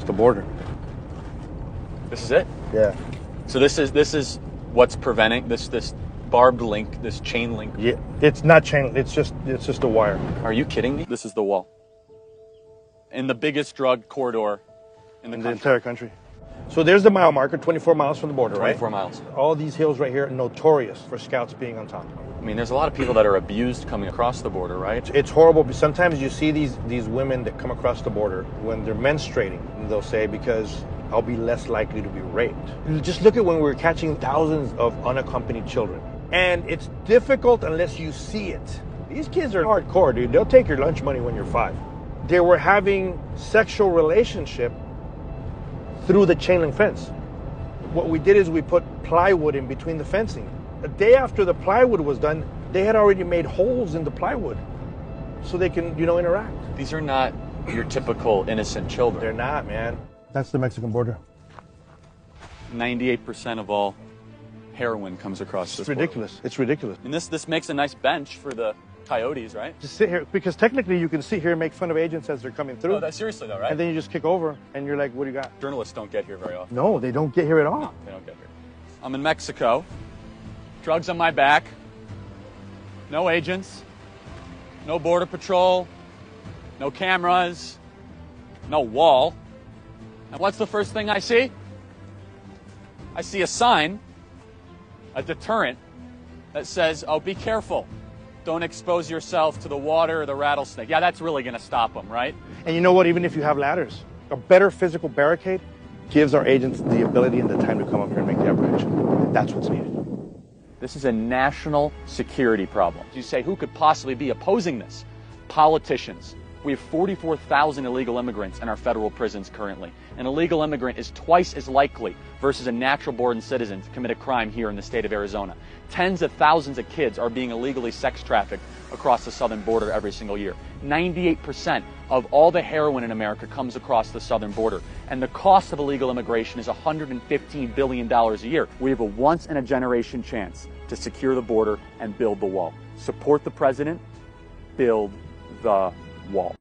the border. This is it? Yeah. So this is what's preventing this barbed link, this chain link. Yeah. It's not chain. It's just a wire. Are you kidding me? This is the wall. In the biggest drug corridor in the entire country. So there's the mile marker, 24 miles from the border, 24 right? miles. All these hills right here are notorious for scouts being on top. I mean, there's a lot of people that are abused coming across the border, right? It's horrible, but sometimes you see these women that come across the border when they're menstruating, and they'll say, because I'll be less likely to be raped. Just look at when we're catching thousands of unaccompanied children. And it's difficult unless you see it. These kids are hardcore, dude. They'll take your lunch money when you're 5. They were having sexual relationship through the chain link fence. What we did is we put plywood in between the fencing. A day after the plywood was done, they had already made holes in the plywood so they can, interact. These are not your typical innocent children. They're not, man. That's the Mexican border. 98% of all heroin comes across this border. Ridiculous. It's ridiculous. And this makes a nice bench for the coyotes, right? Just sit here, because technically you can sit here and make fun of agents as they're coming through. No, that's seriously though, right? And then you just kick over and you're like, what do you got? Journalists don't get here very often. No, they don't get here at all. No, they don't get here. I'm in Mexico. Drugs on my back. No agents. No border patrol. No cameras. No wall. And what's the first thing I see? I see a sign, a deterrent, that says, oh, be careful. Don't expose yourself to the water or the rattlesnake. Yeah, that's really going to stop them, right? And you know what? Even if you have ladders, a better physical barricade gives our agents the ability and the time to come up here and make the apprehension. That's what's needed. This is a national security problem. You say, who could possibly be opposing this? Politicians. We have 44,000 illegal immigrants in our federal prisons currently. An illegal immigrant is twice as likely versus a natural-born citizen to commit a crime here in the state of Arizona. Tens of thousands of kids are being illegally sex trafficked across the southern border every single year. 98% of all the heroin in America comes across the southern border. And the cost of illegal immigration is $115 billion a year. We have a once-in-a-generation chance to secure the border and build the wall. Support the president, build the wall.